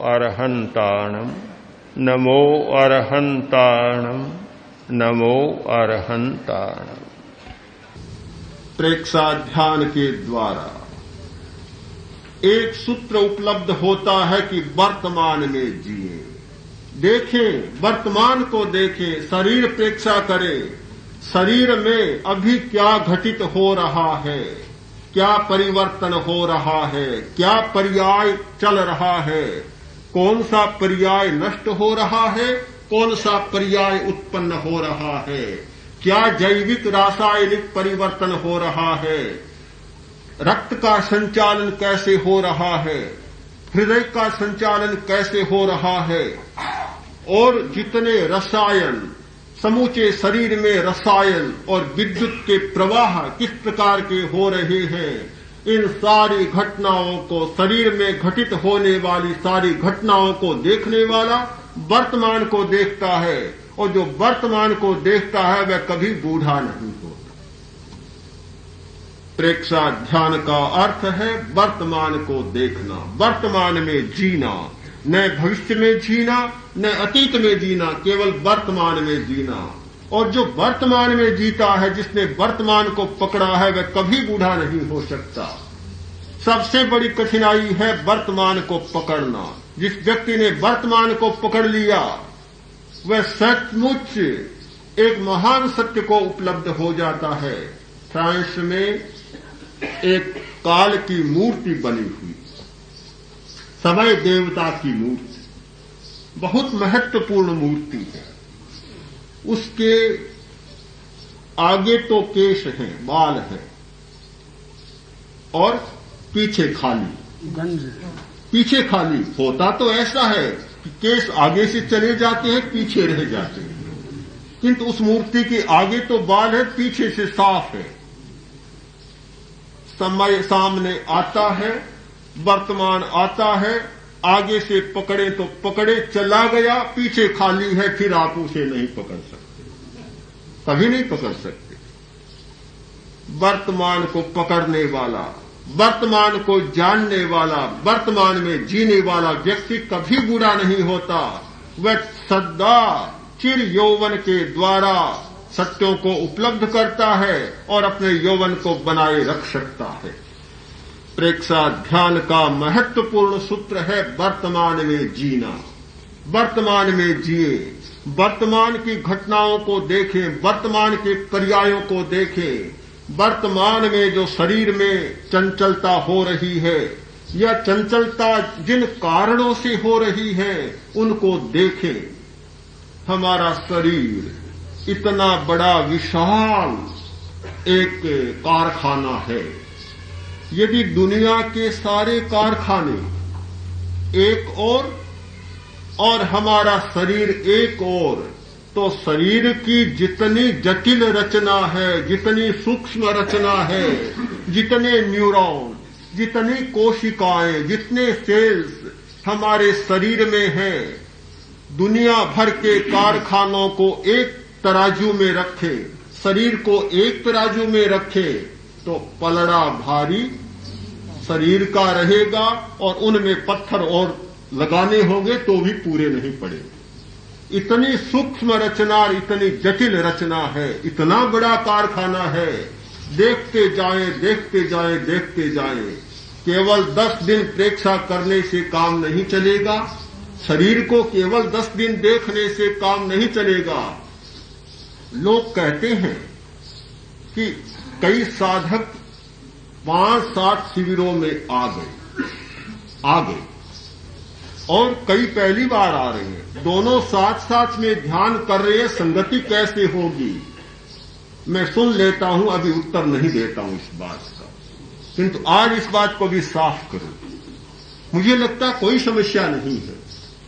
अरहन्ताणम् नमो अरहन्ताणम् नमो अरहन्ताणम्। प्रेक्षाध्यान के द्वारा एक सूत्र उपलब्ध होता है कि वर्तमान में जिए, देखें, वर्तमान को देखें, शरीर प्रेक्षा करें, शरीर में अभी क्या घटित हो रहा है, क्या परिवर्तन हो रहा है, क्या पर्याय चल रहा है, कौन सा पर्याय नष्ट हो रहा है, कौन सा पर्याय उत्पन्न हो रहा है, क्या जैविक रासायनिक परिवर्तन हो रहा है, रक्त का संचालन कैसे हो रहा है, हृदय का संचालन कैसे हो रहा है, और जितने रसायन समूचे शरीर में रसायन और विद्युत के प्रवाह किस प्रकार के हो रहे हैं, इन सारी घटनाओं को, शरीर में घटित होने वाली सारी घटनाओं को देखने वाला वर्तमान को देखता है, और जो वर्तमान को देखता है वह कभी बूढ़ा नहीं होता। प्रेक्षा ध्यान का अर्थ है वर्तमान को देखना, वर्तमान में जीना, न भविष्य में जीना, न अतीत में जीना, केवल वर्तमान में जीना। और जो वर्तमान में जीता है, जिसने वर्तमान को पकड़ा है, वह कभी बूढ़ा नहीं हो सकता। सबसे बड़ी कठिनाई है वर्तमान को पकड़ना। जिस व्यक्ति ने वर्तमान को पकड़ लिया वह सचमुच एक महान सत्य को उपलब्ध हो जाता है। फ्रांस में एक काल की मूर्ति बनी हुई, समय देवता की मूर्ति, बहुत महत्वपूर्ण मूर्ति है। उसके आगे तो केश हैं, बाल हैं, और पीछे खाली, पीछे खाली। होता तो ऐसा है कि केश आगे से चले जाते हैं, पीछे रह जाते हैं, किंतु उस मूर्ति के आगे तो बाल है, पीछे से साफ है। समय सामने आता है, वर्तमान आता है, आगे से पकड़े तो पकड़े, चला गया, पीछे खाली है, फिर आप उसे नहीं पकड़ सकते, कभी नहीं पकड़ सकते। वर्तमान को पकड़ने वाला, वर्तमान को जानने वाला, वर्तमान में जीने वाला व्यक्ति कभी बूढ़ा नहीं होता। वह सदा चिर यौवन के द्वारा सत्यों को उपलब्ध करता है और अपने यौवन को बनाए रख सकता है। प्रेक्षा ध्यान का महत्वपूर्ण सूत्र है वर्तमान में जीना, वर्तमान में जिए, वर्तमान की घटनाओं को देखें, वर्तमान के पर्यायों को देखें। वर्तमान में जो शरीर में चंचलता हो रही है, या चंचलता जिन कारणों से हो रही है, उनको देखें। हमारा शरीर इतना बड़ा विशाल एक कारखाना है। यदि दुनिया के सारे कारखाने एक और हमारा शरीर एक और, तो शरीर की जितनी जटिल रचना है, जितनी सूक्ष्म रचना है, जितने न्यूरॉन, जितनी कोशिकाएं, जितने सेल्स हमारे शरीर में हैं, दुनिया भर के कारखानों को एक तराजू में रखे, शरीर को एक तराजू में रखे, तो पलड़ा भारी शरीर का रहेगा, और उनमें पत्थर और लगाने होंगे तो भी पूरे नहीं पड़ेंगे। इतनी सूक्ष्म रचना, इतनी जटिल रचना है, इतना बड़ा कारखाना है। देखते जाएं, देखते जाएं, देखते जाएं। केवल 10 दिन प्रेक्षा करने से काम नहीं चलेगा, शरीर को केवल 10 दिन देखने से काम नहीं चलेगा। लोग कहते हैं कि कई साधक 5-7 शिविरों में आ गए और कई पहली बार आ रहे हैं, दोनों साथ साथ में ध्यान कर रहे हैं, संगति कैसे होगी? मैं सुन लेता हूं, अभी उत्तर नहीं देता हूं इस बात का, किंतु आज इस बात को भी साफ करूं। मुझे लगता कोई समस्या नहीं है,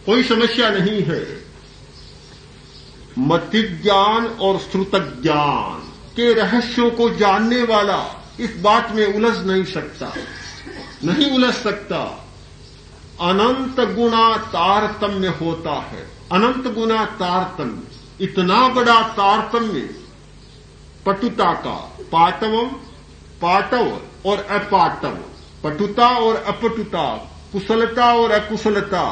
कोई समस्या नहीं है। मति ज्ञान और श्रुत ज्ञान के रहस्यों को जानने वाला इस बात में उलझ नहीं सकता, नहीं उलझ सकता। अनंत गुना तारतम्य होता है, अनंत गुना तारतम्य, इतना बड़ा तारतम्य पटुता का, पाटवम, पाटव और अपाटव, पटुता और अपटुता, कुशलता और अकुशलता,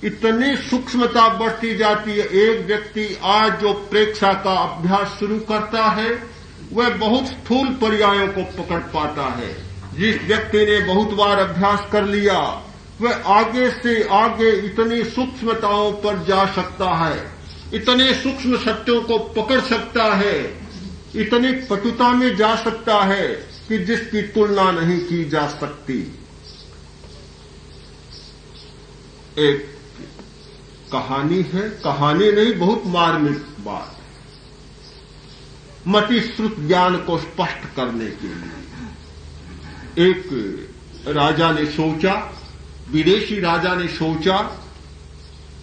इतनी सूक्ष्मता बढ़ती जाती है। एक व्यक्ति आज जो प्रेक्षा का अभ्यास शुरू करता है वह बहुत स्थूल पर्यायों को पकड़ पाता है। जिस व्यक्ति ने बहुत बार अभ्यास कर लिया वह आगे से आगे इतनी सूक्ष्मताओं पर जा सकता है, इतने सूक्ष्म सत्यों को पकड़ सकता है, इतनी पटुता में जा सकता है कि जिसकी तुलना नहीं की जा सकती। एक कहानी है, कहानी नहीं, बहुत मार्मिक बात, मति श्रुत ज्ञान को स्पष्ट करने के लिए। एक राजा ने सोचा, विदेशी राजा ने सोचा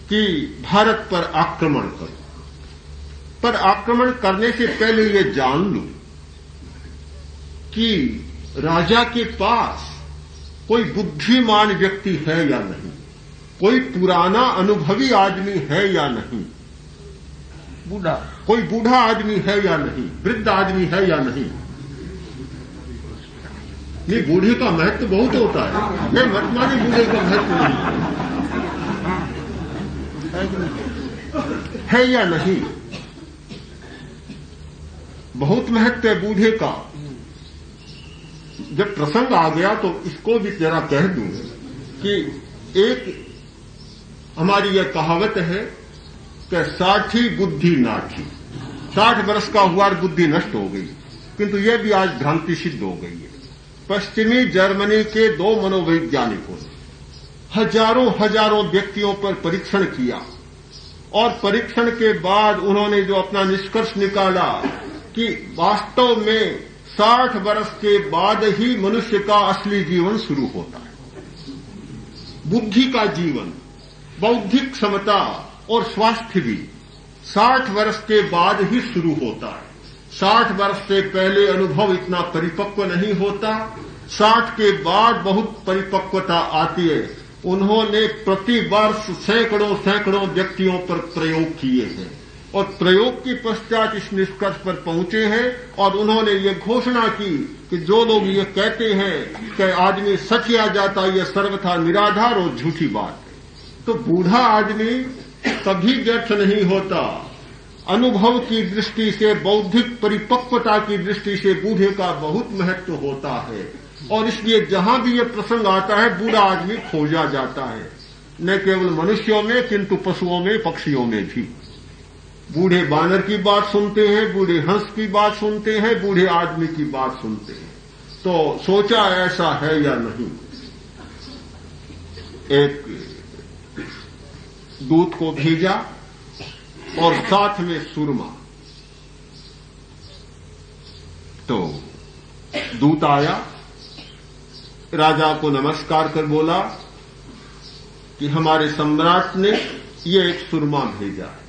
कि भारत पर आक्रमण करो, पर आक्रमण करने से पहले ये जान लूं कि राजा के पास कोई बुद्धिमान व्यक्ति है या नहीं, कोई पुराना अनुभवी आदमी है या नहीं, बूढ़ा, कोई बूढ़ा आदमी है या नहीं, वृद्ध आदमी है या नहीं। नहीं, बूढ़े का महत्व बहुत होता है, ये मत माने बूढ़े का महत्व नहीं है या नहीं, बहुत महत्व है बूढ़े का। जब प्रसंग आ गया तो इसको भी जरा कह दूं कि एक हमारी यह कहावत है कि 60 बुद्धि नाठी, 60 वर्ष का हुआ और बुद्धि नष्ट हो गई, किंतु यह भी आज भ्रांति सिद्ध हो गई है। पश्चिमी जर्मनी के 2 मनोवैज्ञानिकों ने हजारों व्यक्तियों पर परीक्षण किया और परीक्षण के बाद उन्होंने जो अपना निष्कर्ष निकाला कि वास्तव में 60 वर्ष के बाद ही मनुष्य का असली जीवन शुरू होता है। बुद्धि का जीवन, बौद्धिक क्षमता और स्वास्थ्य भी 60 वर्ष के बाद ही शुरू होता है। 60 वर्ष से पहले अनुभव इतना परिपक्व नहीं होता, 60 के बाद बहुत परिपक्वता आती है। उन्होंने प्रति वर्ष सैकड़ों व्यक्तियों पर प्रयोग किए हैं और प्रयोग के पश्चात इस निष्कर्ष पर पहुंचे हैं और उन्होंने ये घोषणा की कि जो लोग ये कहते हैं कि आदमी सच आ जाता, यह सर्वथा निराधार और झूठी बात है। तो बूढ़ा आदमी कभी व्यर्थ नहीं होता। अनुभव की दृष्टि से, बौद्धिक परिपक्वता की दृष्टि से बूढ़े का बहुत महत्व होता है और इसलिए जहां भी यह प्रसंग आता है बूढ़ा आदमी खोजा जाता है, न केवल मनुष्यों में किंतु पशुओं में, पक्षियों में भी। बूढ़े बानर की बात सुनते हैं, बूढ़े हंस की बात सुनते हैं, बूढ़े आदमी की बात सुनते हैं। तो सोचा ऐसा है या नहीं। एक दूत को भेजा और साथ में सुरमा। तो दूत आया, राजा को नमस्कार कर बोला कि हमारे सम्राट ने ये एक सुरमा भेजा है,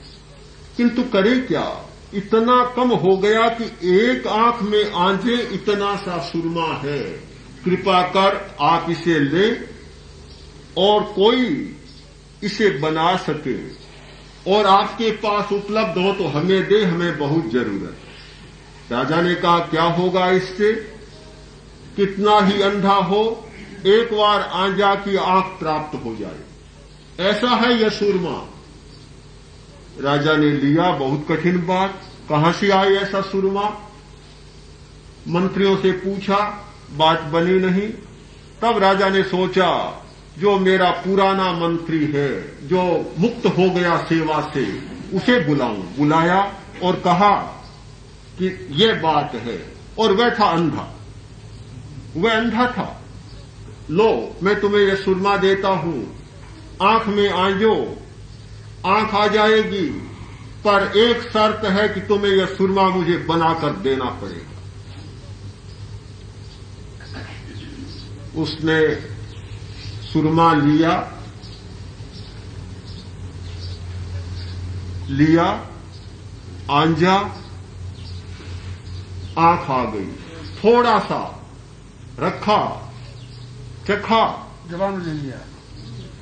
किंतु करे क्या, इतना कम हो गया कि एक आंख में आंजे इतना सा सुरमा है, कृपा कर आप इसे ले और कोई इसे बना सके और आपके पास उपलब्ध हो तो हमें दे, हमें बहुत जरूरत है। राजा ने कहा क्या होगा इससे, कितना ही अंधा हो एक बार आंजा की आंख प्राप्त हो जाए, ऐसा है यह सुरमा। राजा ने लिया, बहुत कठिन बात, कहां से आई ऐसा सुरमा। मंत्रियों से पूछा, बात बनी नहीं। तब राजा ने सोचा जो मेरा पुराना मंत्री है, जो मुक्त हो गया सेवा से, उसे बुलाऊं। बुलाया और कहा कि ये बात है, और वह था अंधा, वह अंधा था। लो मैं तुम्हें यह सुरमा देता हूं, आंख में आंजो, आंख आ जाएगी, पर एक शर्त है कि तुम्हें यह सुरमा मुझे बनाकर देना पड़ेगा। उसने सुरमा लिया, आंजा, आंख आ गई, थोड़ा सा रखा, चखा, जबान में ले लिया,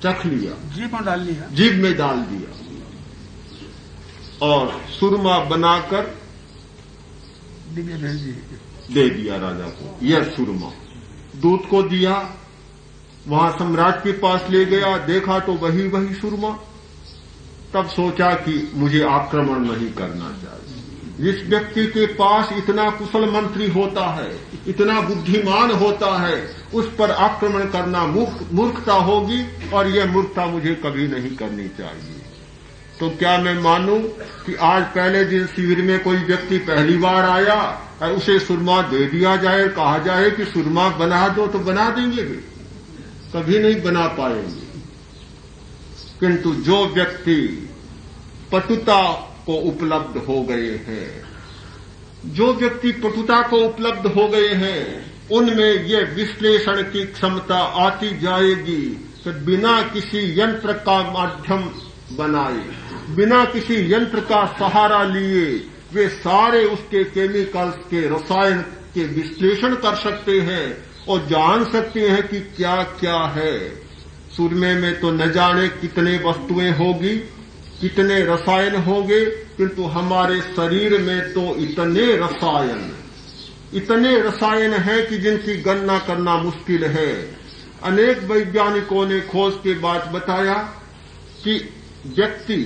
चख लिया, जीभ में डाल लिया, जीभ में डाल दिया और सुरमा बनाकर डिब्बे भेज दिए, दे दिया राजा को। यह सुरमा दूत को दिया, वहां सम्राट के पास ले गया, देखा तो वही सुरमा। तब सोचा कि मुझे आक्रमण नहीं करना चाहिए। जिस व्यक्ति के पास इतना कुशल मंत्री होता है, इतना बुद्धिमान होता है, उस पर आक्रमण करना मूर्खता होगी, और यह मूर्खता मुझे कभी नहीं करनी चाहिए। तो क्या मैं मानूं कि आज पहले दिन शिविर में कोई व्यक्ति पहली बार आया और उसे सुरमा दे दिया जाए, कहा जाए कि सुरमा बना दो, तो बना देंगे भी? कभी नहीं बना पाएंगे। किंतु जो व्यक्ति पटुता को उपलब्ध हो गए हैं, जो व्यक्ति पटुता को उपलब्ध हो गए हैं, उनमें यह विश्लेषण की क्षमता आती जाएगी कि बिना किसी यंत्र का माध्यम बनाए, बिना किसी यंत्र का सहारा लिए वे सारे उसके केमिकल्स के, रसायन के विश्लेषण कर सकते हैं और जान सकते हैं कि क्या क्या है। सुरमे में तो न जाने कितने वस्तुएं होगी, कितने रसायन होंगे, किंतु हमारे शरीर में तो इतने रसायन हैं कि जिनकी गणना करना मुश्किल है। अनेक वैज्ञानिकों ने खोज के बाद बताया कि व्यक्ति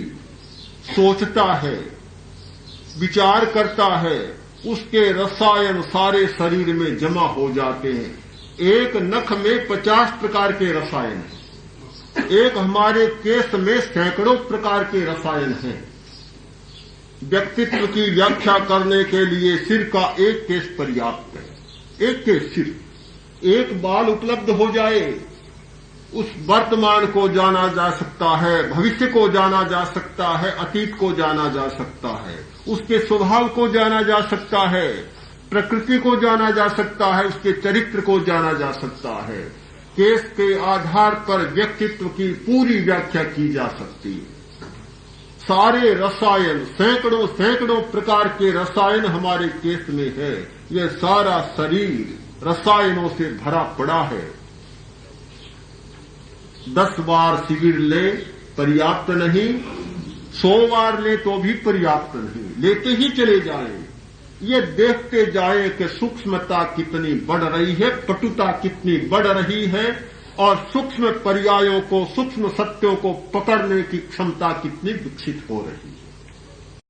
सोचता है, विचार करता है, उसके रसायन सारे शरीर में जमा हो जाते हैं। एक नख में 50 प्रकार के रसायन हैं, एक हमारे केस में सैकड़ों प्रकार के रसायन हैं। व्यक्तित्व की व्याख्या करने के लिए सिर का एक केस पर्याप्त है। एक केस, सिर्फ एक बाल उपलब्ध हो जाए, उस वर्तमान को जाना जा सकता है, भविष्य को जाना जा सकता है, अतीत को जाना जा सकता है, उसके स्वभाव को जाना जा सकता है, प्रकृति को जाना जा सकता है, उसके चरित्र को जाना जा सकता है। केस के आधार पर व्यक्तित्व की पूरी व्याख्या की जा सकती है। सारे रसायन, सैकड़ों प्रकार के रसायन हमारे केस में है। यह सारा शरीर रसायनों से भरा पड़ा है। 10 बार शिविर ले पर्याप्त नहीं, 100 बार ले तो भी पर्याप्त नहीं, लेते ही चले जाएं। ये देखते जाएं कि सूक्ष्मता कितनी बढ़ रही है, पटुता कितनी बढ़ रही है, और सूक्ष्म पर्यायों को, सूक्ष्म सत्यों को पकड़ने की क्षमता कितनी विकसित हो रही है।